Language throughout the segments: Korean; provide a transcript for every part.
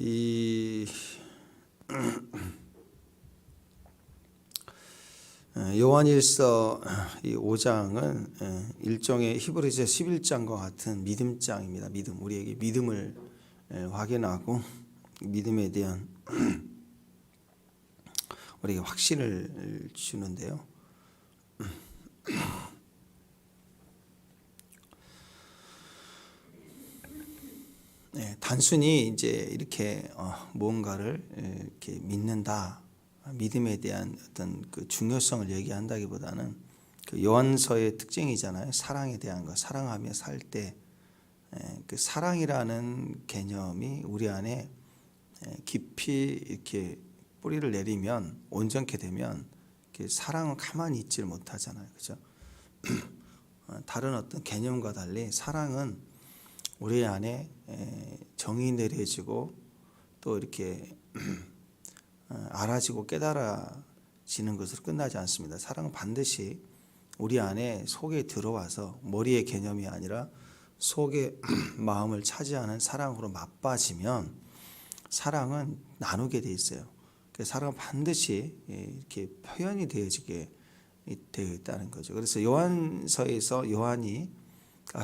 이 요한일서 이 5장은 일종의 히브리서 11장과 같은 믿음장입니다. 믿음, 우리에게 믿음을 확인하고 믿음에 대한 우리에게 확신을 주는데요. 단순히 이제 이렇게 무언가를 이렇게 믿는다, 믿음에 대한 어떤 그 중요성을 얘기한다기보다는 그 요한서의 특징이잖아요. 사랑에 대한 것, 사랑하며 살 때 그 사랑이라는 개념이 우리 안에 깊이 이렇게 뿌리를 내리면, 온전케 되면 사랑은 가만히 있지를 못하잖아요, 그죠? 다른 어떤 개념과 달리 사랑은 우리 안에 정이 내려지고 또 이렇게 알아지고 깨달아지는 것으로 끝나지 않습니다. 사랑은 반드시 우리 안에 속에 들어와서 머리의 개념이 아니라 속의 마음을 차지하는 사랑으로 맞빠지면 사랑은 나누게 돼 있어요. 사랑은 반드시 이렇게 표현이 되어지게 되어 있다는 거죠. 그래서 요한서에서 요한이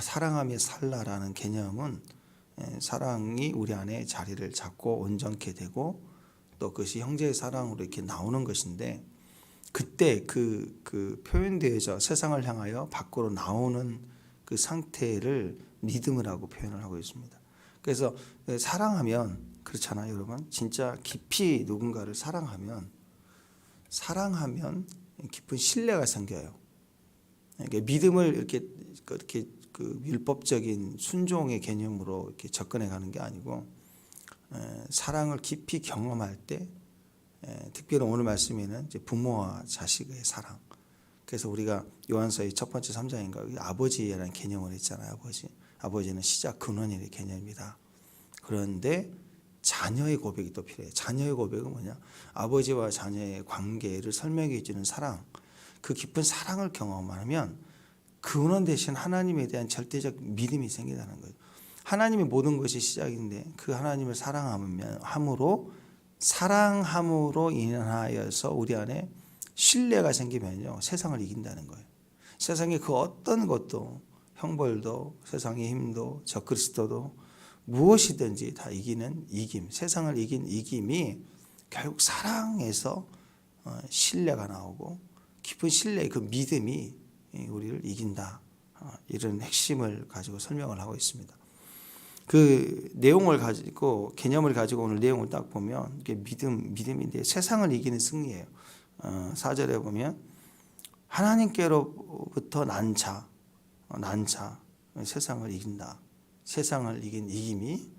사랑하며 살라라는 개념은 사랑이 우리 안에 자리를 잡고 온전케 되고 또 그것이 형제의 사랑으로 이렇게 나오는 것인데, 그때 그 표현되어져 세상을 향하여 밖으로 나오는 그 상태를 믿음을 하고 표현을 하고 있습니다. 그래서 사랑하면 그렇잖아요, 여러분. 진짜 깊이 누군가를 사랑하면 깊은 신뢰가 생겨요. 그러니까 믿음을 이렇게 그 율법적인 순종의 개념으로 이렇게 접근해 가는 게 아니고 사랑을 깊이 경험할 때, 특별히 오늘 말씀에는 이제 부모와 자식의 사랑. 그래서 우리가 요한서의 첫 번째 3장인가 아버지라는 개념을 했잖아요. 아버지는 시작 근원의 개념입니다. 그런데 자녀의 고백이 또 필요해요. 자녀의 고백은 뭐냐? 아버지와 자녀의 관계를 설명해 주는 사랑. 그 깊은 사랑을 경험하면 근원 대신 하나님에 대한 절대적 믿음이 생긴다는 거예요. 하나님의 모든 것이 시작인데 그 하나님을 사랑함으로 인하여서 우리 안에 신뢰가 생기면요, 세상을 이긴다는 거예요. 세상의 그 어떤 것도, 형벌도, 세상의 힘도, 적그리스도도 무엇이든지 다 이기는 이김, 세상을 이긴 이김이 결국 사랑에서 신뢰가 나오고 깊은 신뢰의 그 믿음이 우리를 이긴다. 이런 핵심을 가지고 설명을 하고 있습니다. 그 내용을 가지고, 개념을 가지고 오늘 내용을 딱 보면 이게 믿음인데 세상을 이기는 승리예요. 4절에 보면 하나님께로부터 난 자, 세상을 이긴다. 세상을 이긴 이김이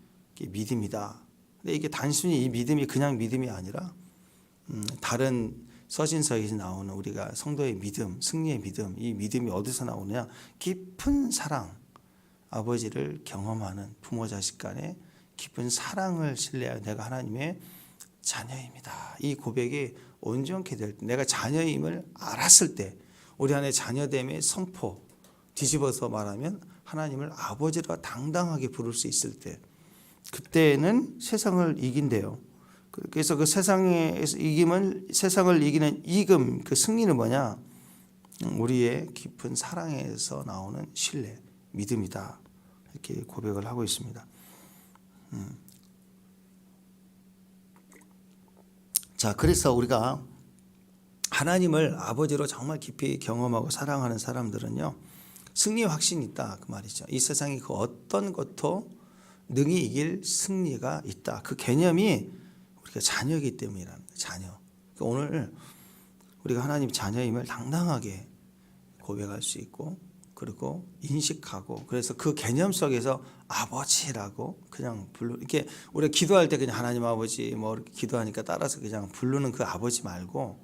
믿음이다. 근데 이게 단순히 이 믿음이 그냥 믿음이 아니라 다른 서신서에서 나오는 우리가 성도의 믿음, 승리의 믿음, 이 믿음이 어디서 나오느냐? 깊은 사랑, 아버지를 경험하는 부모 자식 간의 깊은 사랑을 신뢰하여 내가 하나님의 자녀입니다. 이 고백이 온전케 될 때, 내가 자녀임을 알았을 때, 우리 안에 자녀됨의 선포, 뒤집어서 말하면 하나님을 아버지라 당당하게 부를 수 있을 때, 그때는 세상을 이긴대요. 그래서 그 세상에서 세상을 이기는 이금, 그 승리는 뭐냐? 우리의 깊은 사랑에서 나오는 신뢰, 믿음이다. 이렇게 고백을 하고 있습니다. 자, 그래서 우리가 하나님을 아버지로 정말 깊이 경험하고 사랑하는 사람들은요, 승리의 확신이 있다, 그 말이죠. 이 세상의 그 어떤 것도 능히 이길 승리가 있다. 그 개념이 우리가 자녀이기 때문이라는 거예요. 자녀. 그러니까 오늘 우리가 하나님 자녀임을 당당하게 고백할 수 있고, 그리고 인식하고, 그래서 그 개념 속에서 아버지라고 그냥 이렇게 우리가 기도할 때 그냥 하나님 아버지 뭐 이렇게 기도하니까 따라서 그냥 부르는 그 아버지 말고,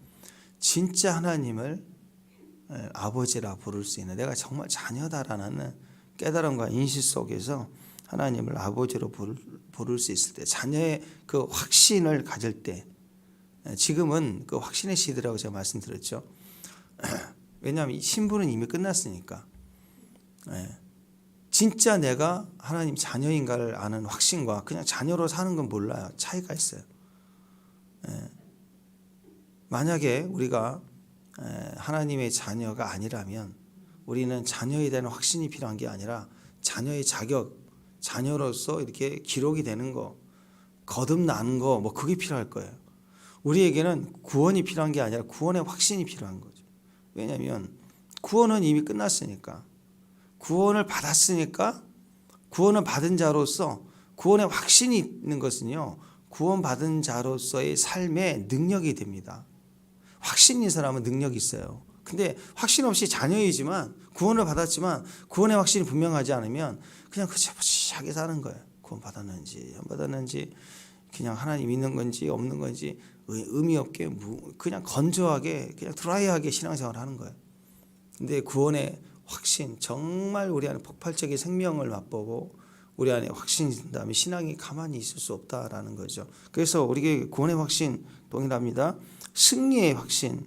진짜 하나님을 아버지라 부를 수 있는, 내가 정말 자녀다라는 깨달음과 인식 속에서 하나님을 아버지로 부를 수 있을 때, 자녀의 그 확신을 가질 때, 지금은 그 확신의 시대라고 제가 말씀드렸죠. 왜냐하면 신분은 이미 끝났으니까. 진짜 내가 하나님 자녀인가를 아는 확신과 그냥 자녀로 사는 건 몰라요. 차이가 있어요. 만약에 우리가 하나님의 자녀가 아니라면 우리는 자녀에 대한 확신이 필요한 게 아니라 자녀의 자격, 자녀로서 이렇게 기록이 되는 거, 거듭나는 거, 뭐 그게 필요할 거예요. 우리에게는 구원이 필요한 게 아니라 구원의 확신이 필요한 거죠. 왜냐하면 구원은 이미 끝났으니까, 구원을 받았으니까, 구원을 받은 자로서 구원의 확신이 있는 것은요, 구원받은 자로서의 삶의 능력이 됩니다. 확신 있는 사람은 능력이 있어요. 근데 확신 없이 자녀이지만 구원을 받았지만 구원의 확신이 분명하지 않으면 그냥 그치하게 사는 거예요. 구원 받았는지 안 받았는지, 그냥 하나님 있는 건지 없는 건지 의미 없게 그냥 건조하게 그냥 드라이하게 신앙생활을 하는 거예요. 근데 구원의 확신, 정말 우리 안에 폭발적인 생명을 맛보고 우리 안에 확신이 든다면 신앙이 가만히 있을 수 없다라는 거죠. 그래서 우리에게 구원의 확신 동일합니다. 승리의 확신,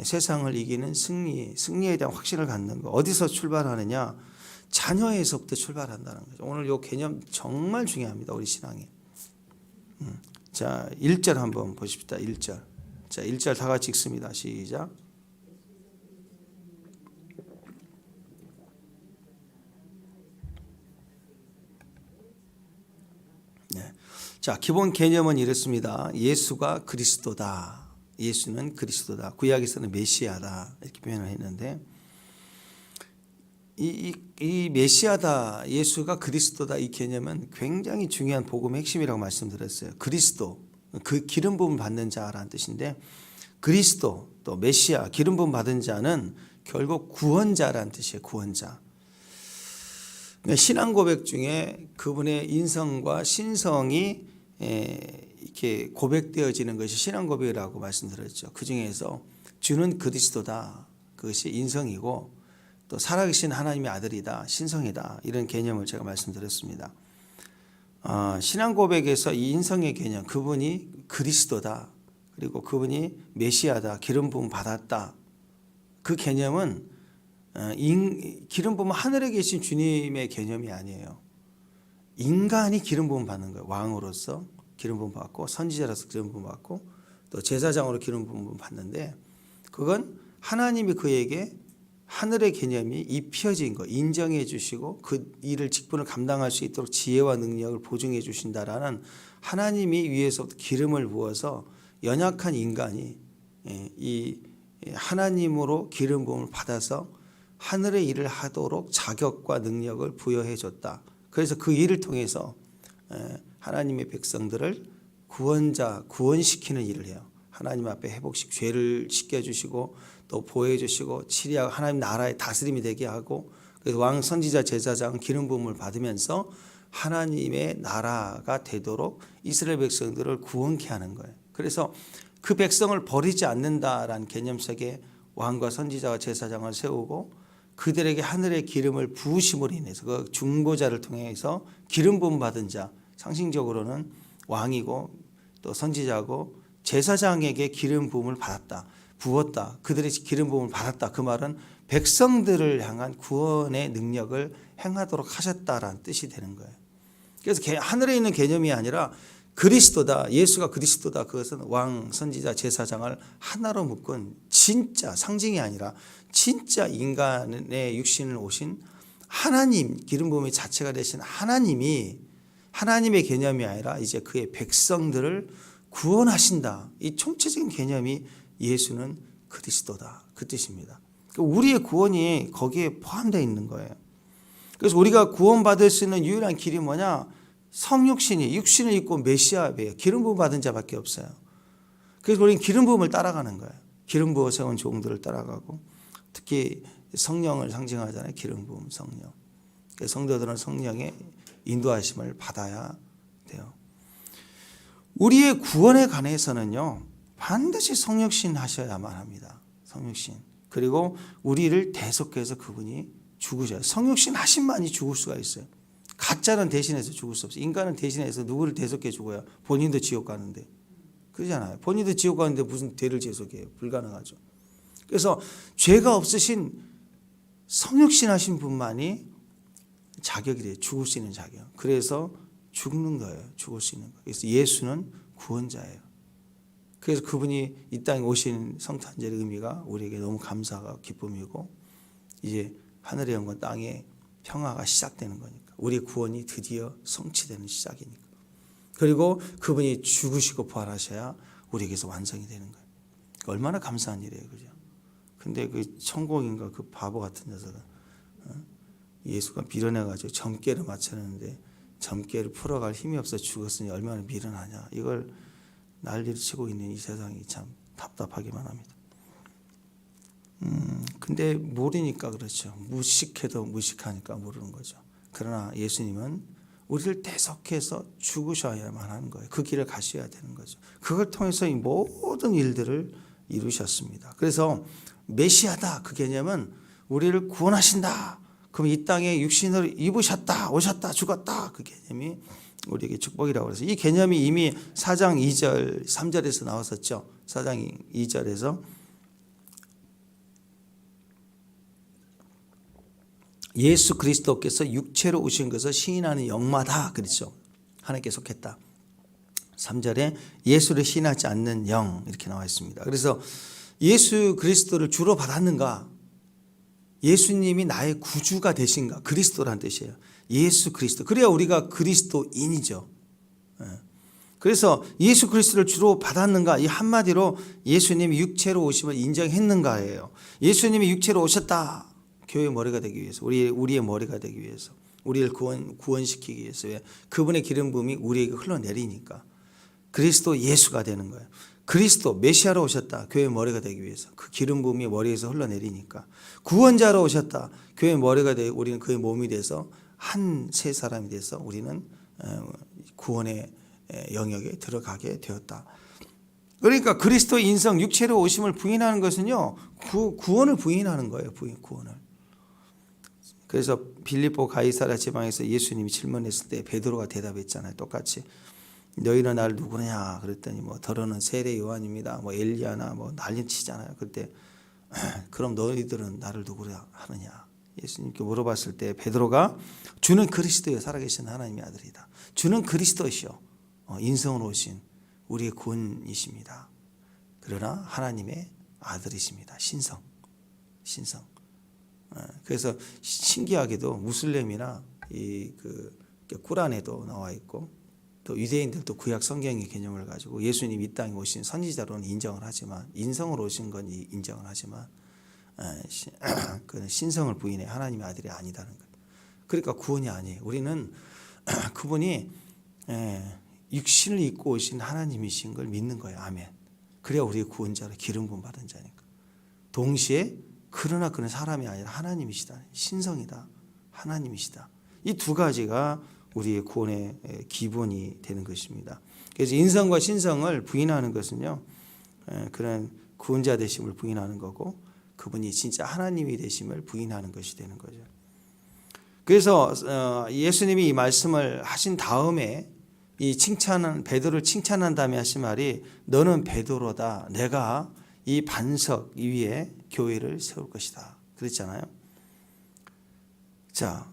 세상을 이기는 승리에 대한 확신을 갖는 거. 어디서 출발하느냐? 자녀에서부터 출발한다는 거죠. 오늘 이 개념 정말 중요합니다. 우리 신앙에. 자, 1절 한번 보십시다. 1절. 자, 1절 다 같이 읽습니다. 시작. 네. 자, 기본 개념은 이렇습니다. 예수가 그리스도다. 예수는 그리스도다. 구약에서는 메시아다. 이렇게 표현을 했는데, 이 메시아다, 예수가 그리스도다, 이 개념은 굉장히 중요한 복음의 핵심이라고 말씀드렸어요. 그리스도, 그 기름 부음 받는 자라는 뜻인데, 그리스도 또 메시아, 기름 부음 받은 자는 결국 구원자라는 뜻이에요. 구원자. 신앙 고백 중에 그분의 인성과 신성이 이렇게 고백되어지는 것이 신앙 고백이라고 말씀드렸죠. 그 중에서 주는 그리스도다, 그것이 인성이고, 또 살아계신 하나님의 아들이다, 신성이다, 이런 개념을 제가 말씀드렸습니다. 신앙 고백에서 이 인성의 개념, 그분이 그리스도다, 그리고 그분이 메시아다, 기름 부음 받았다, 그 개념은 기름 부음 하늘에 계신 주님의 개념이 아니에요. 인간이 기름 부음 받는 거예요. 왕으로서 기름 부음 받고, 선지자로서 기름 부음 받고, 또 제사장으로 기름 부음 받는데, 그건 하나님이 그에게 하늘의 개념이 입혀진 거, 인정해 주시고 그 일을 직분을 감당할 수 있도록 지혜와 능력을 보증해 주신다라는, 하나님이 위에서부터 기름을 부어서 연약한 인간이 이 하나님으로 기름 부음을 받아서 하늘의 일을 하도록 자격과 능력을 부여해 줬다. 그래서 그 일을 통해서 하나님의 백성들을 구원시키는 일을 해요. 하나님 앞에 회복식, 죄를 씻겨주시고 또 보호해주시고 치리하고 하나님 나라의 다스림이 되게 하고, 그래서 왕, 선지자, 제사장 기름 부음을 받으면서 하나님의 나라가 되도록 이스라엘 백성들을 구원케 하는 거예요. 그래서 그 백성을 버리지 않는다라는 개념 속에 왕과 선지자와 제사장을 세우고, 그들에게 하늘의 기름을 부으심으로 인해서 그 중보자를 통해서 기름 부음 받은 자, 상징적으로는 왕이고 또 선지자고 제사장에게 기름 부음을 받았다, 부었다, 그들의 기름 부음을 받았다. 그 말은 백성들을 향한 구원의 능력을 행하도록 하셨다라는 뜻이 되는 거예요. 그래서 하늘에 있는 개념이 아니라 그리스도다, 예수가 그리스도다, 그것은 왕, 선지자, 제사장을 하나로 묶은 진짜 상징이 아니라 진짜 인간의 육신을 오신 하나님, 기름 부음의 자체가 되신 하나님이, 하나님의 개념이 아니라 이제 그의 백성들을 구원하신다. 이 총체적인 개념이 예수는 그리스도다, 그 뜻입니다. 우리의 구원이 거기에 포함되어 있는 거예요. 그래서 우리가 구원받을 수 있는 유일한 길이 뭐냐? 성육신이, 육신을 입고 메시아예요. 기름 부음 받은 자밖에 없어요. 그래서 우리는 기름 부음을 따라가는 거예요. 기름 부어 세운 종들을 따라가고, 특히 성령을 상징하잖아요. 기름 부음 성령. 성도들은 성령의 인도하심을 받아야 돼요. 우리의 구원에 관해서는요, 반드시 성육신 하셔야만 합니다. 성육신. 그리고 우리를 대속해서 그분이 죽으셔요. 성육신 하신만이 죽을 수가 있어요. 가짜는 대신해서 죽을 수 없어요. 인간은 대신해서 누구를 대속해 죽어야 본인도 지옥 가는데. 그러잖아요. 본인도 지옥 가는데 무슨 죄를 대속해요. 불가능하죠. 그래서 죄가 없으신 성육신 하신 분만이 자격이 돼요. 죽을 수 있는 자격. 그래서 죽는 거예요. 죽을 수 있는 거. 그래서 예수는 구원자예요. 그래서 그분이 이 땅에 오신 성탄절의 의미가 우리에게 너무 감사가 기쁨이고 이제 하늘의 영광 땅의 평화가 시작되는 거니까 우리의 구원이 드디어 성취되는 시작이니까. 그리고 그분이 죽으시고 부활하셔야 우리에게서 완성이 되는 거예요. 얼마나 감사한 일이에요. 그죠? 근데 그 천공인가 그 바보 같은 녀석은 예수가 밀어내가지고 점괘를 맞췄는데 점괘를 풀어갈 힘이 없어 죽었으니 얼마나 미련하냐. 이걸 난리를 치고 있는 이 세상이 참 답답하기만 합니다. 근데 모르니까 그렇죠. 무식해도 무식하니까 모르는 거죠. 그러나 예수님은 우리를 대속해서 죽으셔야만 하는 거예요. 그 길을 가셔야 되는 거죠. 그걸 통해서 이 모든 일들을 이루셨습니다. 그래서 메시아다 그 개념은 우리를 구원하신다. 그럼 이 땅에 육신을 입으셨다, 오셨다, 죽었다 그 개념이 우리에게 축복이라고 그래서 이 개념이 이미 4장 2절, 3절에서 나왔었죠. 4장 2절에서 예수 그리스도께서 육체로 오신 것을 시인하는 영마다 그렇죠. 하나님께 속했다. 3절에 예수를 시인하지 않는 영 이렇게 나와 있습니다. 그래서 예수 그리스도를 주로 받았는가? 예수님이 나의 구주가 되신가? 그리스도란 뜻이에요. 예수 그리스도. 그래야 우리가 그리스도인이죠. 그래서 예수 그리스도를 주로 받았는가? 이 한마디로 예수님이 육체로 오심을 인정했는가예요. 예수님이 육체로 오셨다. 교회의 머리가 되기 위해서, 우리의 머리가 되기 위해서, 우리를 구원시키기 위해서. 왜? 그분의 기름 부음이 우리에게 흘러내리니까. 그리스도 예수가 되는 거예요. 그리스도 메시아로 오셨다. 교회의 머리가 되기 위해서. 그 기름 부음이 머리에서 흘러내리니까. 구원자로 오셨다. 교회의 머리가 되고 우리는 그의 몸이 돼서 한 세 사람이 돼서 우리는 구원의 영역에 들어가게 되었다. 그러니까 그리스도의 인성 육체로 오심을 부인하는 것은요. 구원을 부인하는 거예요. 구원을. 그래서 빌립보 가이사랴 지방에서 예수님이 질문했을 때 베드로가 대답했잖아요. 똑같이. 너희는 나를 누구냐 그랬더니 뭐 더러는 세례 요한입니다. 뭐 엘리야나 뭐 난리치잖아요. 그때 그럼 너희들은 나를 누구냐 하느냐. 예수님께 물어봤을 때 베드로가 주는 그리스도여 살아계신 하나님의 아들이다. 주는 그리스도시요 인성으로 오신 우리의 구원이십니다. 그러나 하나님의 아들이십니다. 신성. 그래서 신기하게도 무슬림이나 그 꾸란에도 나와 있고 또 유대인들도 구약 성경의 개념을 가지고 예수님 이 땅에 오신 선지자로는 인정을 하지만 인성으로 오신 건 인정을 하지만 그는 신성을 부인해 하나님의 아들이 아니다는 거예요. 그러니까 구원이 아니에요. 우리는 그분이 육신을 입고 오신 하나님이신 걸 믿는 거예요. 아멘. 그래야 우리의 구원자로 기름 부음 받은 자니까. 동시에 그러나 그는 사람이 아니라 하나님이시다. 신성이다. 하나님이시다. 이 두 가지가 우리의 구원의 기본이 되는 것입니다. 그래서 인성과 신성을 부인하는 것은요. 그런 구원자 되심을 부인하는 거고 그분이 진짜 하나님이 되심을 부인하는 것이 되는 거죠. 그래서 예수님이 이 말씀을 하신 다음에 이 베드로를 칭찬한 다음에 하신 말이 너는 베드로다. 내가 이 반석 위에 교회를 세울 것이다. 그랬잖아요. 자,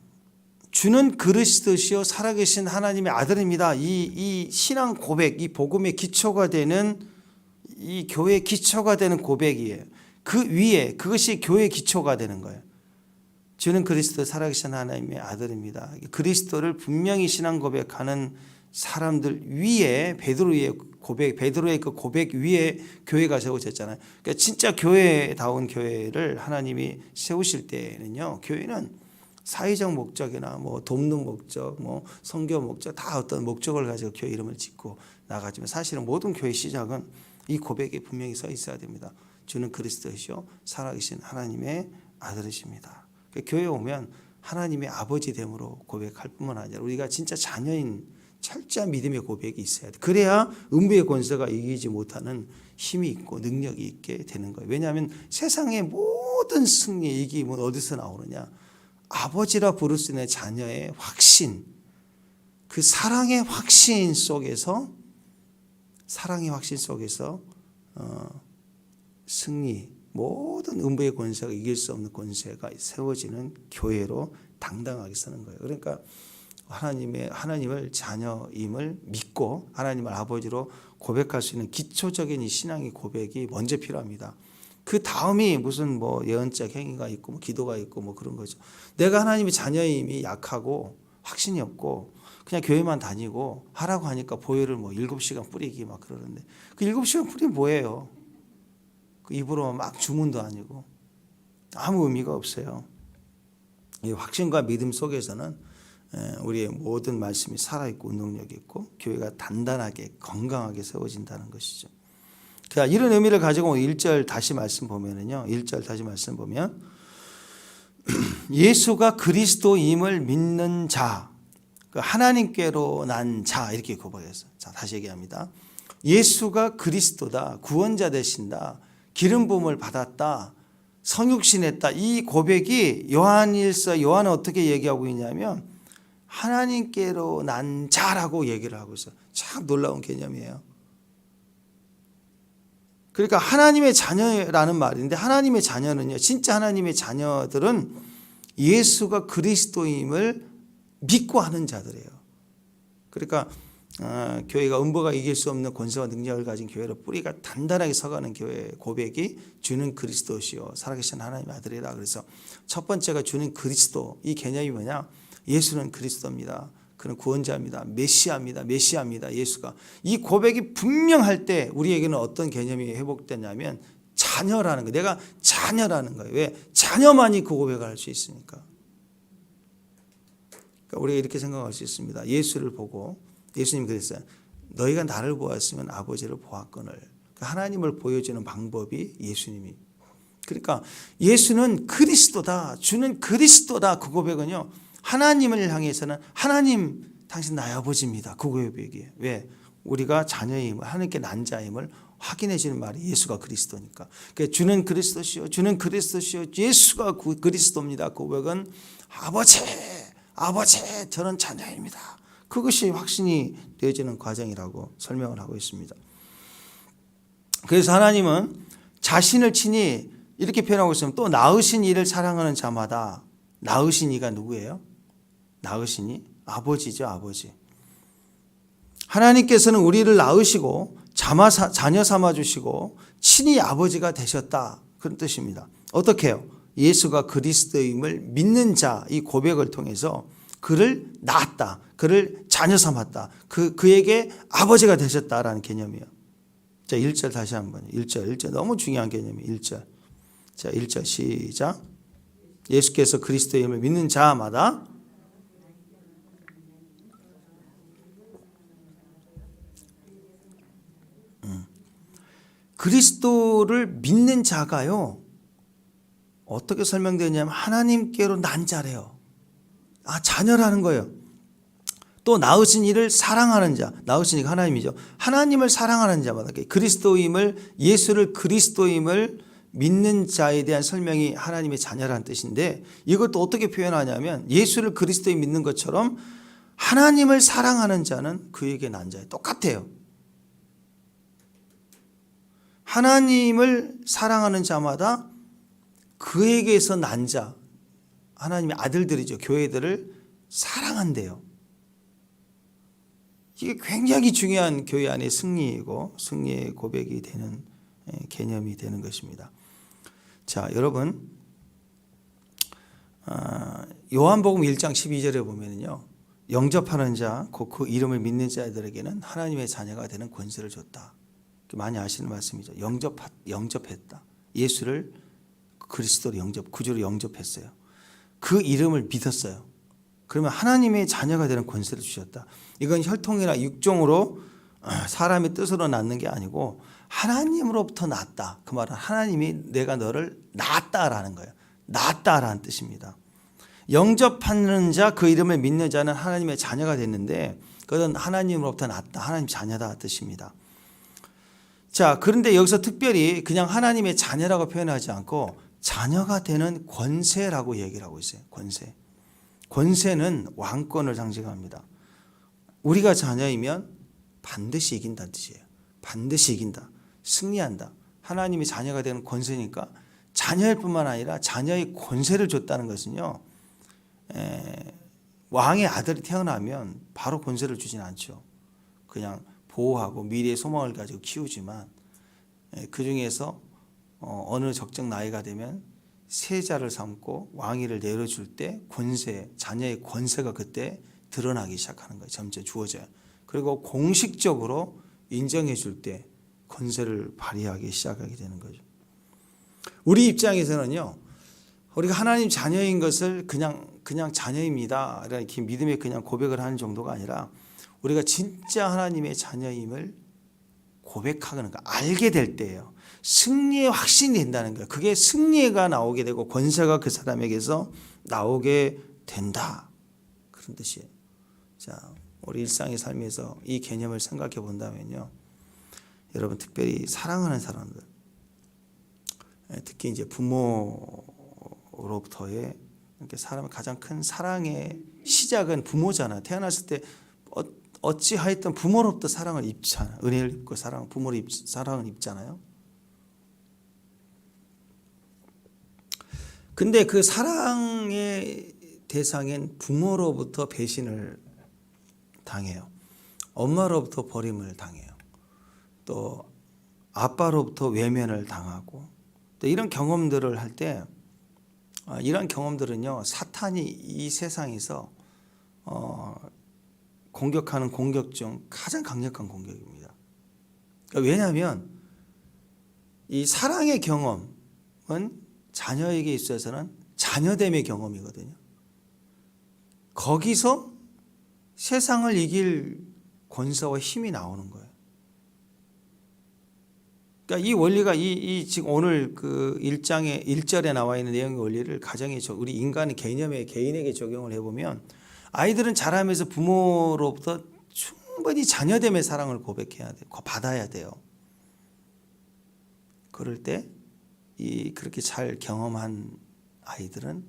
주는 그리스도시요 살아계신 하나님의 아들입니다. 이 신앙 고백, 이 복음의 기초가 되는 이 교회의 기초가 되는 고백이에요. 그 위에 그것이 교회의 기초가 되는 거예요. 주는 그리스도 살아계신 하나님의 아들입니다. 그리스도를 분명히 신앙 고백하는 사람들 위에 베드로의 그 고백 위에 교회가 세워졌잖아요. 그러니까 진짜 교회다운 교회를 하나님이 세우실 때는요. 교회는 사회적 목적이나 뭐 돕는 목적, 뭐 선교 목적 다 어떤 목적을 가지고 교회 이름을 짓고 나가지만 사실은 모든 교회 시작은 이 고백에 분명히 써 있어야 됩니다. 주는 그리스도시요 살아계신 하나님의 아들이십니다. 그러니까 교회에 오면 하나님의 아버지 됨으로 고백할 뿐만 아니라 우리가 진짜 자녀인 철저한 믿음의 고백이 있어야 돼. 그래야 음부의 권세가 이기지 못하는 힘이 있고 능력이 있게 되는 거예요. 왜냐하면 세상의 모든 승리, 이기면 어디서 나오느냐? 아버지라 부를 수 있는 자녀의 확신, 그 사랑의 확신 속에서 승리, 모든 음부의 권세가 이길 수 없는 권세가 세워지는 교회로 당당하게 서는 거예요. 그러니까 하나님을 자녀임을 믿고 하나님을 아버지로 고백할 수 있는 기초적인 이 신앙의 고백이 먼저 필요합니다. 그 다음이 무슨 뭐 예언적 행위가 있고 뭐 기도가 있고 뭐 그런 거죠. 내가 하나님의 자녀임이 약하고 확신이 없고 그냥 교회만 다니고 하라고 하니까 보혈을 뭐 7시간 뿌리기 막 그러는데 그 7시간 뿌리면 뭐예요? 그 입으로 막 주문도 아니고 아무 의미가 없어요. 이 확신과 믿음 속에서는 우리의 모든 말씀이 살아있고 운동력이 있고 교회가 단단하게 건강하게 세워진다는 것이죠. 자, 이런 의미를 가지고 1절 다시 말씀 보면은요. 1절 다시 말씀 보면 예수가 그리스도임을 믿는 자, 하나님께로 난 자 이렇게 고백했어요. 자, 다시 얘기합니다. 예수가 그리스도다, 구원자 되신다, 기름 부음을 받았다, 성육신했다. 이 고백이 요한은 어떻게 얘기하고 있냐면 하나님께로 난 자라고 얘기를 하고 있어요. 참 놀라운 개념이에요. 그러니까 하나님의 자녀라는 말인데 하나님의 자녀는요, 진짜 하나님의 자녀들은 예수가 그리스도임을 믿고 하는 자들이에요. 그러니까 교회가 음부가 이길 수 없는 권세와 능력을 가진 교회로 뿌리가 단단하게 서가는 교회의 고백이 주는 그리스도시요 살아계신 하나님의 아들이라. 그래서 첫 번째가 주는 그리스도, 이 개념이 뭐냐? 예수는 그리스도입니다. 그는 구원자입니다. 메시아입니다. 예수가. 이 고백이 분명할 때 우리에게는 어떤 개념이 회복되냐면 자녀라는 거예요. 내가 자녀라는 거예요. 왜? 자녀만이 그 고백을 할 수 있으니까. 그러니까 우리가 이렇게 생각할 수 있습니다. 예수를 보고 예수님이 그랬어요. 너희가 나를 보았으면 아버지를 보았거늘. 그러니까 하나님을 보여주는 방법이 예수님이. 그러니까 예수는 그리스도다. 주는 그리스도다. 그 고백은요. 하나님을 향해서는 하나님 당신 나의 아버지입니다. 그 고백이에요. 왜? 우리가 자녀임을 하나님께 난 자임을 확인해 주는 말이 예수가 그리스도니까. 그러니까 주는 그리스도시요. 주는 그리스도시요. 예수가 그리스도입니다. 그 고백은 아버지 저는 자녀입니다. 그것이 확신이 되어지는 과정이라고 설명을 하고 있습니다. 그래서 하나님은 자신을 친히 이렇게 표현하고 있으면 또 낳으신 이를 사랑하는 자마다 낳으신 이가 누구예요? 낳으신 이? 아버지죠. 아버지. 하나님께서는 우리를 낳으시고 자녀 삼아주시고 친히 아버지가 되셨다. 그런 뜻입니다. 어떻게 해요? 예수가 그리스도임을 믿는 자, 이 고백을 통해서 그를 낳았다. 그를 자녀 삼았다. 그에게 아버지가 되셨다라는 개념이에요. 자, 1절 다시 한번. 1절 너무 중요한 개념이에요. 1절. 자, 1절 시작. 예수께서 그리스도임을 믿는 자마다 그리스도를 믿는 자가요. 어떻게 설명되냐면 하나님께로 난 자래요. 자녀라는 거예요. 또 낳으신 이를 사랑하는 자. 낳으신 이가 하나님이죠. 하나님을 사랑하는 자마다 예수를 그리스도임을 믿는 자에 대한 설명이 하나님의 자녀라는 뜻인데 이것도 어떻게 표현하냐면 예수를 그리스도에 믿는 것처럼 하나님을 사랑하는 자는 그에게 난 자예요. 똑같아요. 하나님을 사랑하는 자마다 그에게서 난 자, 하나님의 아들들이죠. 교회들을 사랑한대요. 이게 굉장히 중요한 교회 안의 승리이고 승리의 고백이 되는 개념이 되는 것입니다. 자, 여러분, 요한복음 1장 12절에 보면요, 영접하는 자, 그 이름을 믿는 자들에게는 하나님의 자녀가 되는 권세를 줬다. 많이 아시는 말씀이죠. 영접했다. 예수를 그리스도로 구주로 영접했어요. 그 이름을 믿었어요. 그러면 하나님의 자녀가 되는 권세를 주셨다. 이건 혈통이나 육종으로 사람의 뜻으로 낳는 게 아니고 하나님으로부터 낳았다. 그 말은 하나님이 내가 너를 낳았다라는 거예요. 낳았다라는 뜻입니다. 영접하는 자, 그 이름을 믿는 자는 하나님의 자녀가 됐는데 그것은 하나님으로부터 낳았다. 하나님 자녀다 뜻입니다. 자, 그런데 여기서 특별히 그냥 하나님의 자녀라고 표현하지 않고 자녀가 되는 권세라고 얘기를 하고 있어요. 권세. 권세는 왕권을 상징합니다. 우리가 자녀이면 반드시 이긴다는 뜻이에요. 반드시 이긴다. 승리한다. 하나님의 자녀가 되는 권세니까 자녀일 뿐만 아니라 자녀의 권세를 줬다는 것은요, 왕의 아들이 태어나면 바로 권세를 주진 않죠. 그냥 보호하고 미래의 소망을 가지고 키우지만 그 중에서 어느 적정 나이가 되면 세자를 삼고 왕위를 내려줄 때 권세, 자녀의 권세가 그때 드러나기 시작하는 거예요. 점점 주어져요. 그리고 공식적으로 인정해 줄 때 권세를 발휘하기 시작하게 되는 거죠. 우리 입장에서는요, 우리가 하나님 자녀인 것을 그냥 자녀입니다, 이렇게 믿음에 그냥 고백을 하는 정도가 아니라 우리가 진짜 하나님의 자녀임을 고백하는 거, 알게 될 때예요. 승리의 확신이 된다는 거예요. 그게 승리가 나오게 되고 권세가 그 사람에게서 나오게 된다, 그런 뜻이에요. 자, 우리 일상의 삶에서 이 개념을 생각해 본다면요, 여러분 특별히 사랑하는 사람들, 특히 이제 부모로부터의 이렇게 사람의 가장 큰 사랑의 시작은 부모잖아. 태어났을 때 어찌하였든 부모로부터 사랑을 입잖아. 은혜를 입고 부모로 사랑을 입잖아요. 근데 그 사랑의 대상인 부모로부터 배신을 당해요. 엄마로부터 버림을 당해요. 또 아빠로부터 외면을 당하고, 또 이런 경험들을 할 때, 이런 경험들은요, 사탄이 이 세상에서 공격하는 공격 중 가장 강력한 공격입니다. 왜냐하면 이 사랑의 경험은 자녀에게 있어서는 자녀됨의 경험이거든요. 거기서 세상을 이길 권세와 힘이 나오는 거예요. 그러니까 이 원리가 지금 오늘 그 1절에 나와 있는 내용의 원리를 가정에 우리 인간의 개인에게 적용을 해보면, 아이들은 자라면서 부모로부터 충분히 자녀됨의 사랑을 고백해야 돼요. 받아야 돼요. 그럴 때 그렇게 잘 경험한 아이들은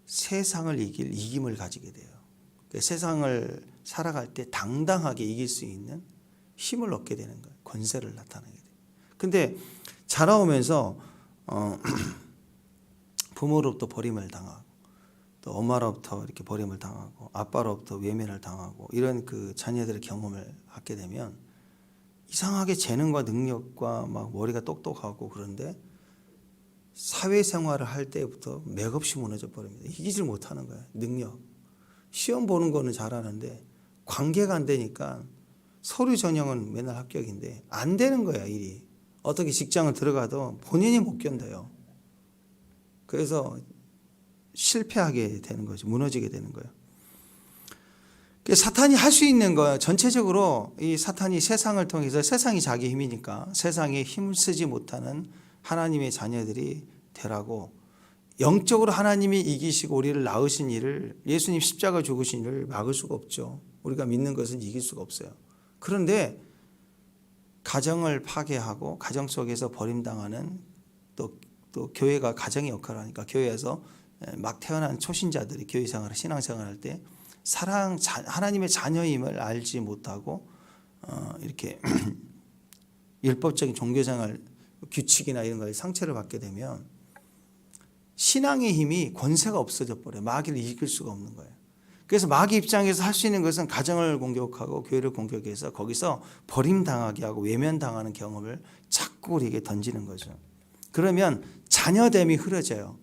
세상을 이길 이김을 가지게 돼요. 그러니까 세상을 살아갈 때 당당하게 이길 수 있는 힘을 얻게 되는 거예요. 권세를 나타내게 돼요. 근데 자라오면서 부모로부터 버림을 당하고, 또 엄마로부터 이렇게 버림을 당하고, 아빠로부터 외면을 당하고, 이런 그 자녀들의 경험을 하게 되면 이상하게 재능과 능력과 막 머리가 똑똑하고, 그런데 사회생활을 할 때부터 맥없이 무너져 버립니다. 이기질 못하는 거예요. 능력. 시험 보는 거는 잘하는데 관계가 안 되니까 서류 전형은 맨날 합격인데 안 되는 거야, 일이. 어떻게 직장을 들어가도 본인이 못 견뎌요. 그래서 실패하게 되는 거죠. 무너지게 되는 거예요. 사탄이 할 수 있는 거예요. 전체적으로 이 사탄이 세상을 통해서, 세상이 자기 힘이니까 세상에 힘을 쓰지 못하는 하나님의 자녀들이 되라고, 영적으로 하나님이 이기시고 우리를 낳으신 일을, 예수님 십자가 죽으신 일을 막을 수가 없죠. 우리가 믿는 것은 이길 수가 없어요. 그런데 가정을 파괴하고 가정 속에서 버림당하는, 또 교회가 가정의 역할을 하니까 교회에서 막 태어난 초신자들이 교회 생활을, 신앙생활을 할 때 하나님의 자녀임을 알지 못하고 이렇게 율법적인 종교생활 규칙이나 이런 거에 상처를 받게 되면 신앙의 힘이, 권세가 없어져 버려요. 마귀를 이길 수가 없는 거예요. 그래서 마귀 입장에서 할 수 있는 것은 가정을 공격하고 교회를 공격해서 거기서 버림당하게 하고 외면당하는 경험을 자꾸 우리에게 던지는 거죠. 그러면 자녀됨이 흐려져요.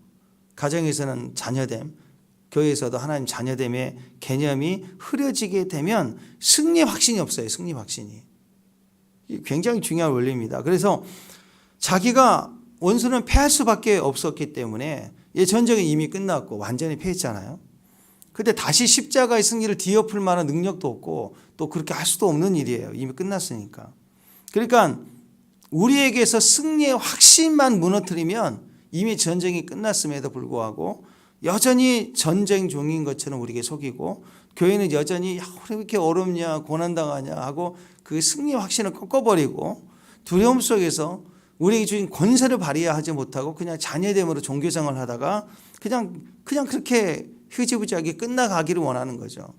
가정에서는 자녀됨, 교회에서도 하나님 자녀됨의 개념이 흐려지게 되면 승리 확신이 없어요. 승리 확신이. 굉장히 중요한 원리입니다. 그래서 자기가, 원수는 패할 수밖에 없었기 때문에 전쟁이 이미 끝났고 완전히 패했잖아요. 근데 다시 십자가의 승리를 뒤엎을 만한 능력도 없고 또 그렇게 할 수도 없는 일이에요. 이미 끝났으니까. 그러니까 우리에게서 승리의 확신만 무너뜨리면 이미 전쟁이 끝났음에도 불구하고 여전히 전쟁 중인 것처럼 우리에게 속이고, 교회는 여전히 왜 이렇게 어렵냐, 고난당하냐 하고 그 승리의 확신을 꺾어버리고 두려움 속에서 우리에게 주신 권세를 발휘하지 못하고 그냥 자녀됨으로 종교생활을 하다가 그냥 그렇게 흐지부지하게 끝나가기를 원하는 거죠.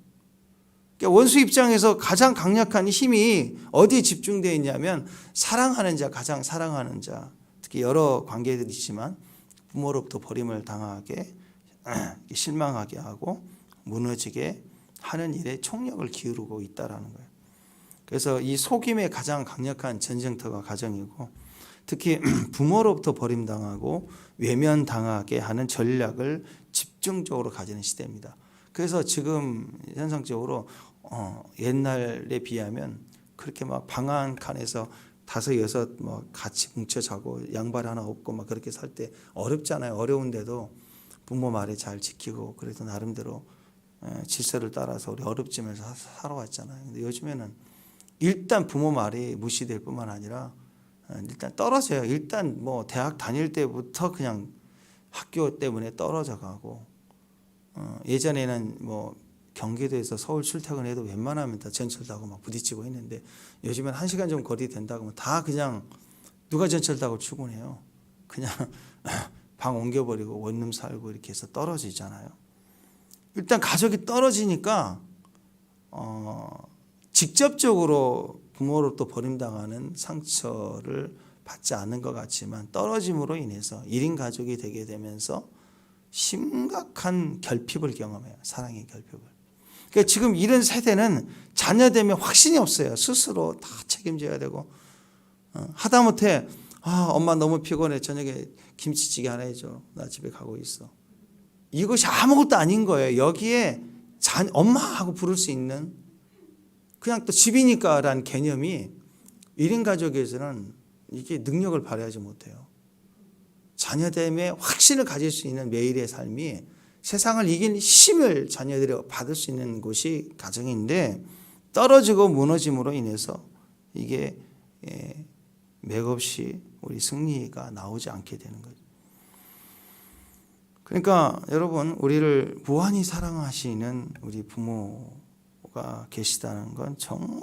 그러니까 원수 입장에서 가장 강력한 힘이 어디에 집중되어 있냐면 사랑하는 자, 가장 사랑하는 자, 특히 여러 관계들이 있지만 부모로부터 버림을 당하게 실망하게 하고 무너지게 하는 일에 총력을 기울이고 있다라는 거예요. 그래서 이 속임의 가장 강력한 전쟁터가 가정이고, 특히 부모로부터 버림당하고 외면당하게 하는 전략을 집중적으로 가지는 시대입니다. 그래서 지금 현상적으로 옛날에 비하면 그렇게 막 방 한 칸에서 5, 6 뭐 같이 뭉쳐 자고 양발 하나 없고 막 그렇게 살 때 어렵잖아요. 어려운데도 부모 말에 잘 지키고 그래도 나름대로 질서를 따라서 우리 어렵지면서 살아왔잖아요. 근데 요즘에는 일단 부모 말이 무시될 뿐만 아니라 일단 떨어져요. 일단 뭐 대학 다닐 때부터 그냥 학교 때문에 떨어져 가고, 예전에는 뭐 경기도에서 서울 출퇴근해도 웬만하면 다 전철 타고 막 부딪히고 했는데, 요즘엔 1시간 좀 거리 된다고 하면 다 그냥 누가 전철 타고 출근해요. 그냥 방 옮겨버리고 원룸 살고 이렇게 해서 떨어지잖아요. 일단 가족이 떨어지니까 직접적으로 부모로부터 버림당하는 상처를 받지 않는 것 같지만 떨어짐으로 인해서 1인 가족이 되게 되면서 심각한 결핍을 경험해요. 사랑의 결핍을. 그러니까 지금 이런 세대는 자녀되면 확신이 없어요. 스스로 다 책임져야 되고, 하다못해 엄마 너무 피곤해, 저녁에 김치찌개 하나 해줘, 나 집에 가고 있어. 이것이 아무것도 아닌 거예요. 여기에 엄마하고 부를 수 있는, 그냥 또 집이니까 라는 개념이 1인 가족에서는 이게 능력을 발휘하지 못해요. 자녀됨의 확신을 가질 수 있는 매일의 삶이, 세상을 이긴 힘을 자녀들이 받을 수 있는 곳이 가정인데, 떨어지고 무너짐으로 인해서 이게 맥없이 우리 승리가 나오지 않게 되는 거죠. 그러니까 여러분, 우리를 무한히 사랑하시는 우리 부모가 계시다는 건 정말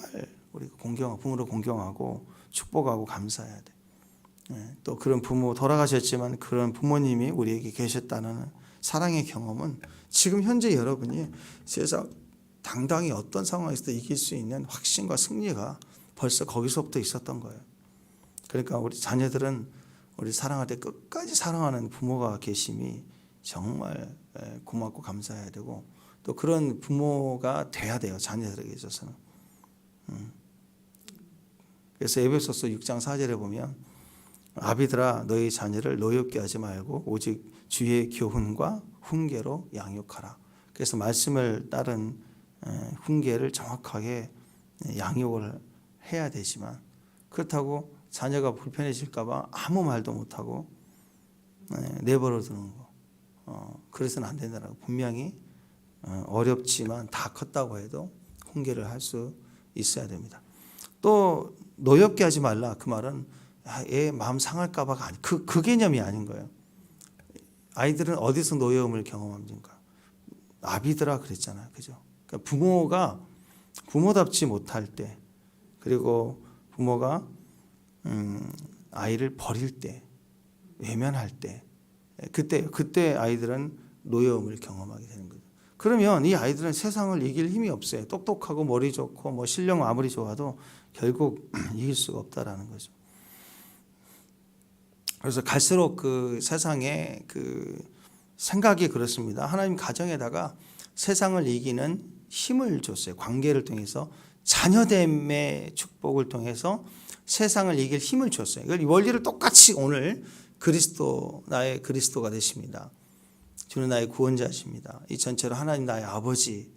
우리가 부모를 공경하고 축복하고 감사해야 돼. 또 그런 부모, 돌아가셨지만 그런 부모님이 우리에게 계셨다는 사랑의 경험은 지금 현재 여러분이 세상 당당히 어떤 상황에서도 이길 수 있는 확신과 승리가 벌써 거기서부터 있었던 거예요. 그러니까 우리 자녀들은 우리 사랑할 때 끝까지 사랑하는 부모가 계심이 정말 고맙고 감사해야 되고, 또 그런 부모가 돼야 돼요. 자녀들에게 있어서는. 그래서 에베소서 6장 4절에 보면, 아비들아 너희 자녀를 노엽게 하지 말고 오직 주의 교훈과 훈계로 양육하라. 그래서 말씀을 따른 훈계를 정확하게 양육을 해야 되지만, 그렇다고 자녀가 불편해질까 봐 아무 말도 못하고 내버려 두는 거, 그래서는 안 된다라고. 분명히 어렵지만 다 컸다고 해도 훈계를 할 수 있어야 됩니다. 또 노엽게 하지 말라, 그 말은 얘 마음 상할까 봐가 아니, 그 개념이 아닌 거예요. 아이들은 어디서 노여움을 경험합니까? 아비들아 그랬잖아요. 그죠? 그러니까 부모가 부모답지 못할 때, 그리고 부모가 아이를 버릴 때, 외면할 때, 그때 아이들은 노여움을 경험하게 되는 거죠. 그러면 이 아이들은 세상을 이길 힘이 없어요. 똑똑하고 머리 좋고 뭐 실력 아무리 좋아도 결국 이길 수가 없다라는 거죠. 그래서 갈수록 그 세상에 그 생각이 그렇습니다. 하나님 가정에다가 세상을 이기는 힘을 줬어요. 관계를 통해서, 자녀됨의 축복을 통해서 세상을 이길 힘을 줬어요. 이 원리를 똑같이 오늘 나의 그리스도가 되십니다. 주는 나의 구원자십니다. 이 전체로 하나님 나의 아버지,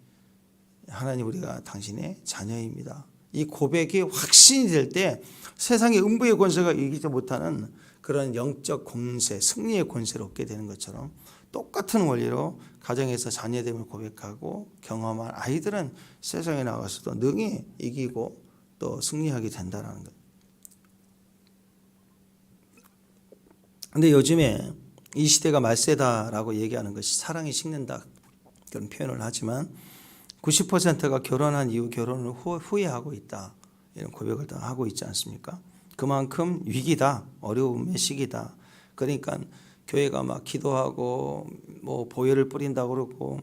하나님 우리가 당신의 자녀입니다. 이 고백이 확신이 될 때 세상의 음부의 권세가 이기지 못하는 그런 영적 권세, 승리의 권세를 얻게 되는 것처럼, 똑같은 원리로 가정에서 자녀됨을 고백하고 경험한 아이들은 세상에 나가서도 능히 이기고 또 승리하게 된다는 것. 그런데 요즘에 이 시대가 말세다라고 얘기하는 것이 사랑이 식는다, 그런 표현을 하지만 90%가 결혼한 이후 결혼을 후회하고 있다, 이런 고백을 다 하고 있지 않습니까? 그만큼 위기다, 어려움의 시기다. 그러니까 교회가 막 기도하고 뭐 보혈을 뿌린다고 그러고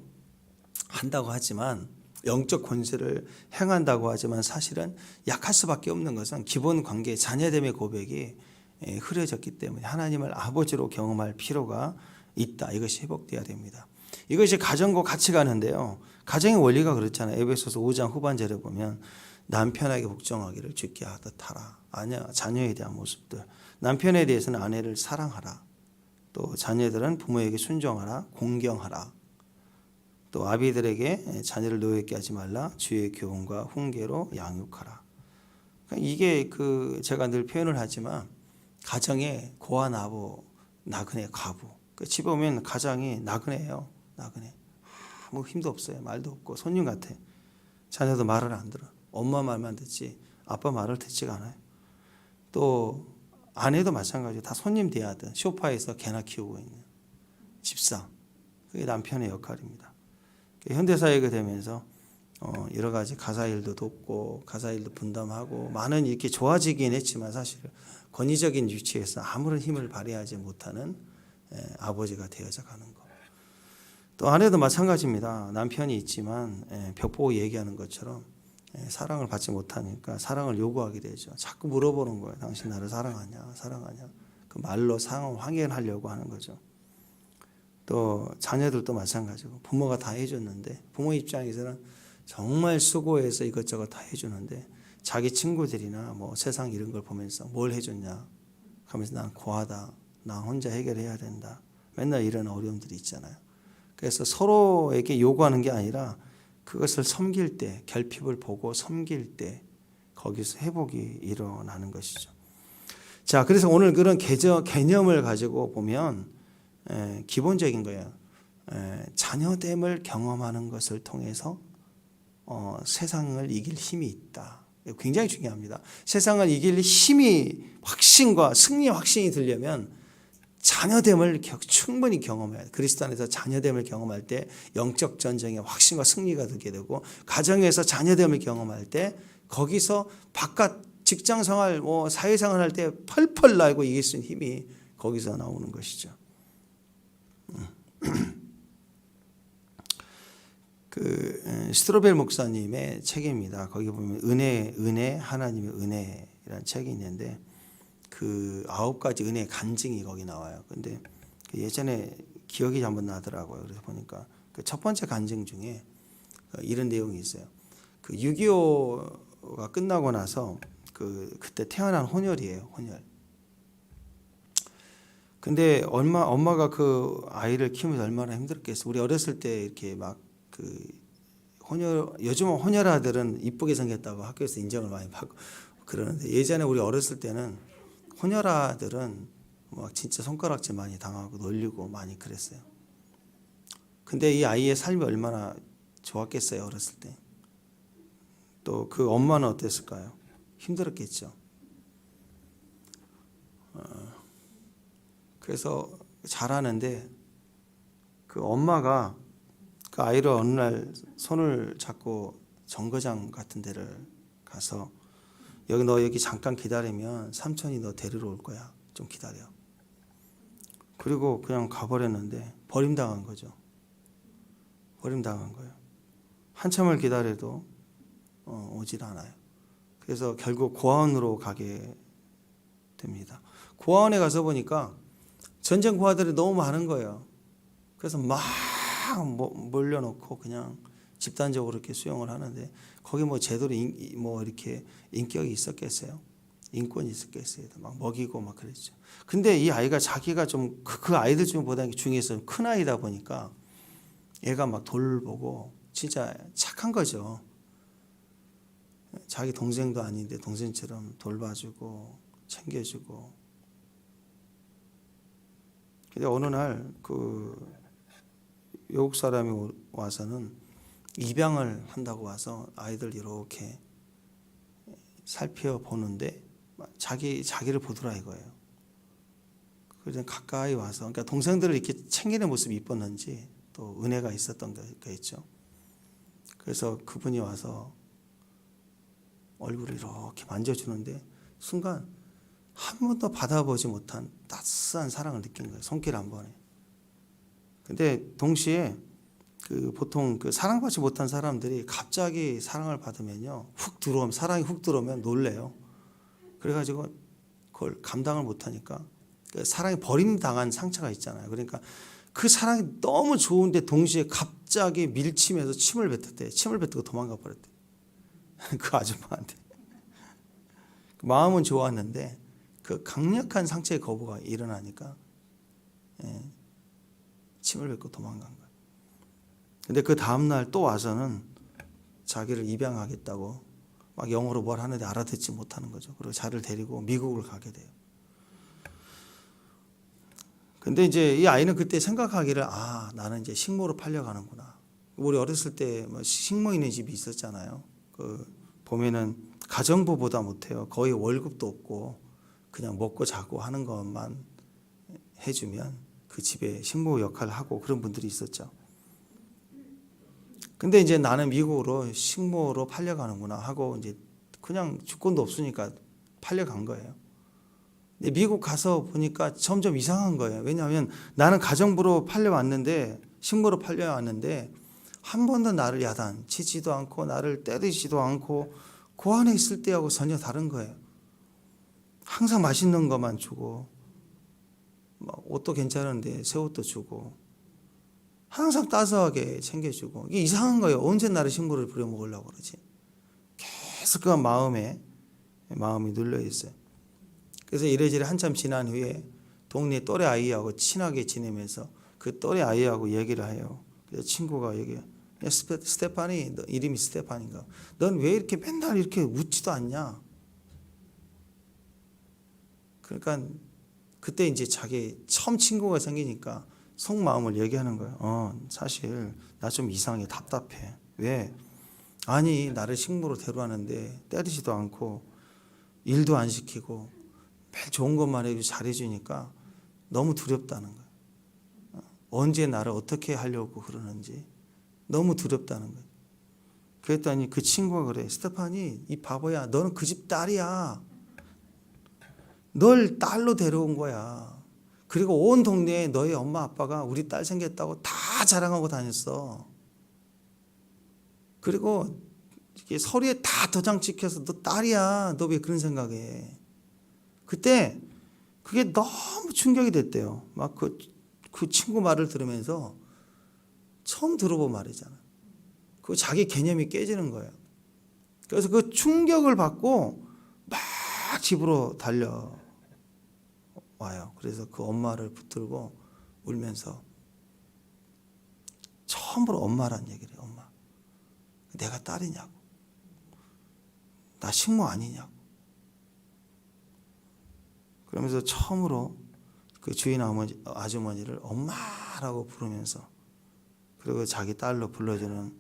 한다고 하지만, 영적 권세를 행한다고 하지만 사실은 약할 수밖에 없는 것은 기본 관계, 자녀됨의 고백이 흐려졌기 때문에 하나님을 아버지로 경험할 필요가 있다. 이것이 회복돼야 됩니다. 이것이 가정과 같이 가는데요. 가정의 원리가 그렇잖아요. 에베소서 5장 후반절에 보면 남편에게 복종하기를 주께 하듯 하라. 아니야, 자녀에 대한 모습들. 남편에 대해서는 아내를 사랑하라. 또 자녀들은 부모에게 순종하라. 공경하라. 또 아비들에게 자녀를 노예케 하지 말라. 주의 교훈과 훈계로 양육하라. 그러니까 이게 제가 늘 표현을 하지만 가정의 고아 나부, 나그네 과부. 집에 오면 가장이 나그네예요. 나그네. 아무 힘도 없어요. 말도 없고 손님 같아. 자녀도 말을 안 들어. 엄마 말만 듣지 아빠 말을 듣지가 않아요. 또 아내도 마찬가지로 다 손님 대하듯 소파에서 개나 키우고 있는 집사. 그게 남편의 역할입니다. 현대사회가 되면서 여러 가지 가사일도 돕고 가사일도 분담하고 많은 이렇게 좋아지긴 했지만 사실 권위적인 위치에서 아무런 힘을 발휘하지 못하는 아버지가 되어져 가는 거. 또 아내도 마찬가지입니다. 남편이 있지만 벽 보고 얘기하는 것처럼 사랑을 받지 못하니까 사랑을 요구하게 되죠. 자꾸 물어보는 거예요. 당신 나를 사랑하냐? 사랑하냐? 그 말로 상황 확인하려고 하는 거죠. 또 자녀들도 마찬가지고 부모가 다 해줬는데 부모 입장에서는 정말 수고해서 이것저것 다 해주는데 자기 친구들이나 뭐 세상 이런 걸 보면서 뭘 해줬냐 하면서 난 고하다. 나 혼자 해결해야 된다. 맨날 이런 어려움들이 있잖아요. 그래서 서로에게 요구하는 게 아니라 그것을 섬길 때 결핍을 보고 섬길 때 거기서 회복이 일어나는 것이죠. 자, 그래서 오늘 그런 개념을 가지고 보면 기본적인 거예요. 자녀됨을 경험하는 것을 통해서 세상을 이길 힘이 있다. 굉장히 중요합니다. 세상을 이길 힘이 확신과 승리의 확신이 들려면 자녀됨을 충분히 경험해야 돼요. 그리스도 안에서 자녀됨을 경험할 때 영적 전쟁의 확신과 승리가 들게 되고 가정에서 자녀됨을 경험할 때 거기서 바깥 직장생활, 사회생활 할 때 펄펄 날고 이길 수 있는 힘이 거기서 나오는 것이죠. 스트로벨 목사님의 책입니다. 거기 보면 은혜 하나님의 은혜라는 책이 있는데 그 9가지 은혜 간증이 거기 나와요. 근데 예전에 기억이 한번 나더라고요. 그래서 보니까 그 첫 번째 간증 중에 이런 내용이 있어요. 그 6.25가 끝나고 나서 그때 태어난 혼혈이에요. 혼혈. 근데 엄마가 그 아이를 키우면서 얼마나 힘들었겠어. 우리 어렸을 때 이렇게 막 요즘은 혼혈 아들은 이쁘게 생겼다고 학교에서 인정을 많이 받고 그러는데 예전에 우리 어렸을 때는 혼혈 아들은 막 진짜 손가락질 많이 당하고 놀리고 많이 그랬어요. 근데 이 아이의 삶이 얼마나 좋았겠어요, 어렸을 때. 또 그 엄마는 어땠을까요? 힘들었겠죠. 그래서 잘하는데 그 엄마가 그 아이를 어느 날 손을 잡고 정거장 같은 데를 가서 너 여기 잠깐 기다리면 삼촌이 너 데리러 올 거야. 좀 기다려. 그리고 그냥 가버렸는데 버림당한 거죠. 버림당한 거예요. 한참을 기다려도 오질 않아요. 그래서 결국 고아원으로 가게 됩니다. 고아원에 가서 보니까 전쟁 고아들이 너무 많은 거예요. 그래서 막 몰려놓고 그냥 집단적으로 이렇게 수용을 하는데 거기 제대로 이렇게 인격이 있었겠어요? 인권이 있었겠어요? 막 먹이고 막 그랬죠. 근데 이 아이가 자기가 좀 그 아이들 중보다 중에서 큰 아이다 보니까 얘가 막 돌보고 진짜 착한 거죠. 자기 동생도 아닌데 동생처럼 돌봐주고 챙겨주고. 근데 어느 날 외국 사람이 와서는 입양을 한다고 와서 아이들 이렇게 살펴보는데 자기를 보더라 이거예요. 그래서 가까이 와서 그러니까 동생들을 이렇게 챙기는 모습이 이뻤는지 또 은혜가 있었던 거겠죠. 그래서 그분이 와서 얼굴을 이렇게 만져주는데 순간 한 번도 받아보지 못한 따스한 사랑을 느낀 거예요. 손길 한 번에. 근데 동시에 보통 사랑받지 못한 사람들이 갑자기 사랑을 받으면요, 사랑이 훅 들어오면 놀래요. 그래가지고 그걸 감당을 못하니까 그 사랑이 버림당한 상처가 있잖아요. 그러니까 그 사랑이 너무 좋은데 동시에 갑자기 밀치면서 침을 뱉었대. 침을 뱉고 도망가 버렸대. 그 아줌마한테. 마음은 좋았는데 그 강력한 상처의 거부가 일어나니까 침을 뱉고 도망간 거예요. 근데 그 다음날 또 와서는 자기를 입양하겠다고 막 영어로 뭘 하는데 알아듣지 못하는 거죠. 그리고 자를 데리고 미국을 가게 돼요. 근데 이제 이 아이는 그때 생각하기를 나는 이제 식모로 팔려가는구나. 우리 어렸을 때 뭐 식모 있는 집이 있었잖아요. 그 보면은 가정부보다 못해요. 거의 월급도 없고 그냥 먹고 자고 하는 것만 해주면 그 집에 식모 역할을 하고 그런 분들이 있었죠. 근데 이제 나는 미국으로 식모로 팔려가는구나 하고 이제 그냥 주권도 없으니까 팔려간 거예요. 근데 미국 가서 보니까 점점 이상한 거예요. 왜냐하면 나는 가정부로 팔려왔는데 식모로 팔려왔는데 한 번도 나를 야단치지도 않고 나를 때리지도 않고 그 안에 있을 때하고 전혀 다른 거예요. 항상 맛있는 것만 주고 옷도 괜찮은데 새 옷도 주고 항상 따스하게 챙겨주고 이게 이상한 거예요. 언제 나를 식모를 부려먹으려고 그러지. 계속 그 마음이 눌려 있어요. 그래서 이래저래 한참 지난 후에 동네 또래 아이하고 친하게 지내면서 그 또래 아이하고 얘기를 해요. 그래서 친구가 얘기해요. 야, 스테파니, 너 이름이 스테파니인가? 넌 왜 이렇게 맨날 이렇게 웃지도 않냐? 그러니까 그때 이제 자기 처음 친구가 생기니까 속마음을 얘기하는 거예요. 사실 나 좀 이상해, 답답해. 왜? 아니 나를 식모로 데려왔는데 때리지도 않고 일도 안 시키고 매일 좋은 것만 해주고 잘해주니까 너무 두렵다는 거예요. 언제 나를 어떻게 하려고 그러는지 너무 두렵다는 거예요. 그랬더니 그 친구가 그래. 스테파니 이 바보야, 너는 그 집 딸이야. 널 딸로 데려온 거야. 그리고 온 동네에 너희 엄마 아빠가 우리 딸 생겼다고 다 자랑하고 다녔어. 그리고 이게 서류에 다 도장 찍혀서 너 딸이야. 너 왜 그런 생각해? 그때 그게 너무 충격이 됐대요. 막 그 친구 말을 들으면서 처음 들어본 말이잖아. 그 자기 개념이 깨지는 거예요. 그래서 그 충격을 받고 막 집으로 달려와요. 그래서 그 엄마를 붙들고 울면서 처음으로 엄마란 얘기를 해요. 엄마, 내가 딸이냐고, 나 식모 아니냐고. 그러면서 처음으로 그 주인 아주머니를 엄마라고 부르면서 그리고 자기 딸로 불러주는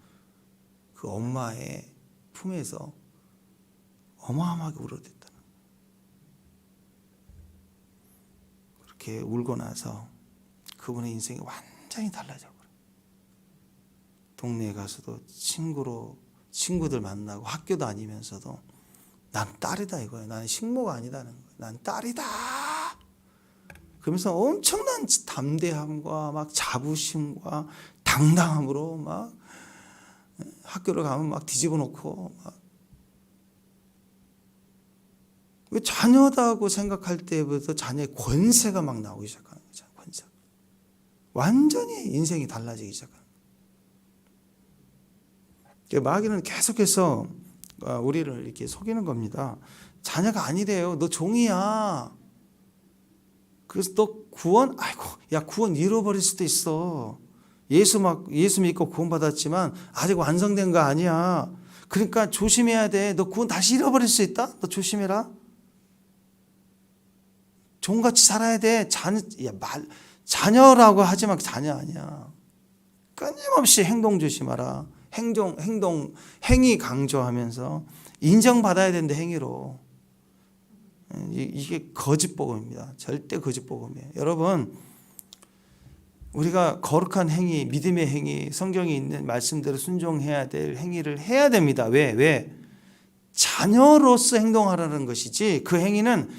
그 엄마의 품에서 어마어마하게 울어댔다는 거예요. 그렇게 울고 나서 그분의 인생이 완전히 달라져 버려요. 동네에 가서도 친구들 만나고 학교 다니면서도 난 딸이다 이거예요. 나는 식모가 아니다는 거예요. 난 딸이다. 그러면서 엄청난 담대함과 막 자부심과 당당함으로 막 학교를 가면 막 뒤집어 놓고 왜 자녀다고 생각할 때부터 자녀의 권세가 막 나오기 시작하는 거죠. 권세. 완전히 인생이 달라지기 시작하는 거예요. 마귀는 계속해서 우리를 이렇게 속이는 겁니다. 자녀가 아니래요. 너 종이야. 그래서 너 구원, 구원 잃어버릴 수도 있어. 예수 믿고 구원 받았지만 아직 완성된 거 아니야. 그러니까 조심해야 돼. 너 구원 다시 잃어버릴 수 있다. 너 조심해라. 종같이 살아야 돼. 자녀라고 하지만 자녀 아니야. 끊임없이 행동 조심하라. 행위 강조하면서 인정받아야 되는데 행위로. 이게 거짓복음입니다. 절대 거짓복음이에요. 여러분, 우리가 거룩한 행위, 믿음의 행위, 성경에 있는 말씀대로 순종해야 될 행위를 해야 됩니다. 왜? 자녀로서 행동하라는 것이지 그 행위는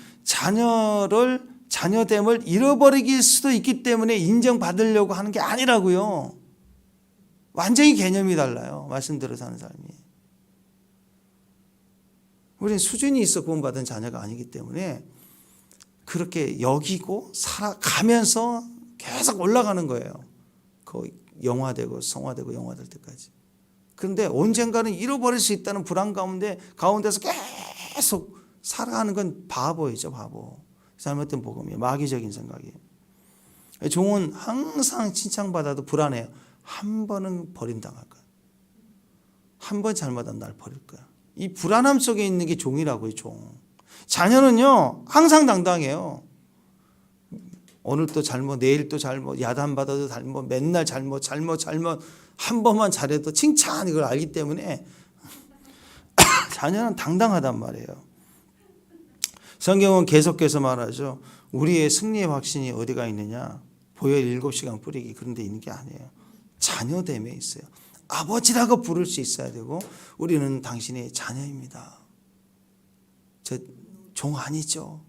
자녀됨을 잃어버릴 수도 있기 때문에 인정받으려고 하는 게 아니라고요. 완전히 개념이 달라요. 말씀대로 사는 사람이. 우리는 수준이 있어 구원받은 자녀가 아니기 때문에 그렇게 여기고 살아가면서 계속 올라가는 거예요. 거의 영화되고 성화되고 영화될 때까지. 그런데 언젠가는 잃어버릴 수 있다는 불안 가운데서 계속 살아가는 건 바보이죠, 바보. 잘못된 복음이에요. 마귀적인 생각이에요. 종은 항상 칭찬받아도 불안해요. 한 번은 버림당할 거야. 한 번 잘못하면 날 버릴 거야. 이 불안함 속에 있는 게 종이라고요, 종. 자녀는요, 항상 당당해요. 오늘 또 잘못, 내일 또 잘못, 야단받아도 잘못, 맨날 잘못, 한 번만 잘해도 칭찬 이걸 알기 때문에 자녀는 당당하단 말이에요. 성경은 계속해서 말하죠. 우리의 승리의 확신이 어디가 있느냐? 보혈 7시간 뿌리기 그런 데 있는 게 아니에요. 자녀됨에 있어요. 아버지라고 부를 수 있어야 되고 우리는 당신의 자녀입니다. 저 종 아니죠.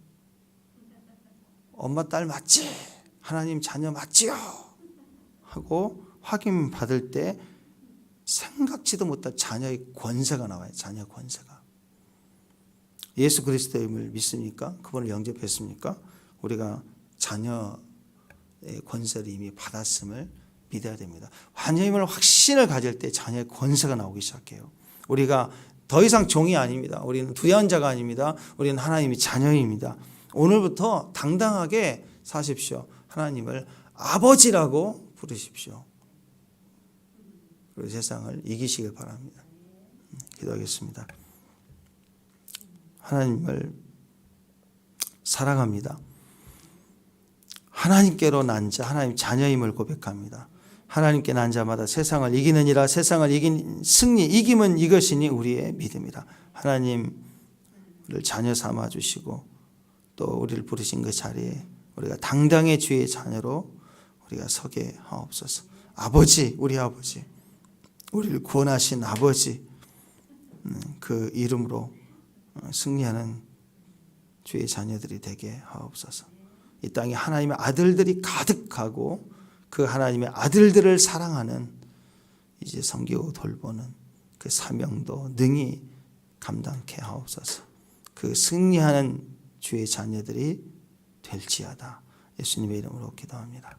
엄마 딸 맞지? 하나님 자녀 맞지요? 하고 확인 받을 때 생각지도 못할 자녀의 권세가 나와요. 자녀 권세가. 예수 그리스도임을 믿습니까? 그분을 영접했습니까? 우리가 자녀의 권세를 이미 받았음을 믿어야 됩니다. 자녀임을 확신을 가질 때 자녀의 권세가 나오기 시작해요. 우리가 더 이상 종이 아닙니다. 우리는 부연자가 아닙니다. 우리는 하나님의 자녀입니다. 오늘부터 당당하게 사십시오. 하나님을 아버지라고 부르십시오. 그리고 세상을 이기시길 바랍니다. 기도하겠습니다. 하나님을 사랑합니다. 하나님께로 난 자, 하나님 자녀임을 고백합니다. 하나님께 난 자마다 세상을 이기느니라. 세상을 이긴 승리, 이김은 이것이니 우리의 믿음이라. 하나님을 자녀 삼아 주시고 또 우리를 부르신 그 자리에 우리가 당당히 주의 자녀로 우리가 서게 하옵소서. 아버지, 우리 아버지, 우리를 구원하신 아버지, 그 이름으로 승리하는 주의 자녀들이 되게 하옵소서. 이 땅에 하나님의 아들들이 가득하고 그 하나님의 아들들을 사랑하는 이제 섬기고 돌보는 그 사명도 능히 감당케 하옵소서. 그 승리하는 주의 자녀들이 될지어다. 예수님의 이름으로 기도합니다.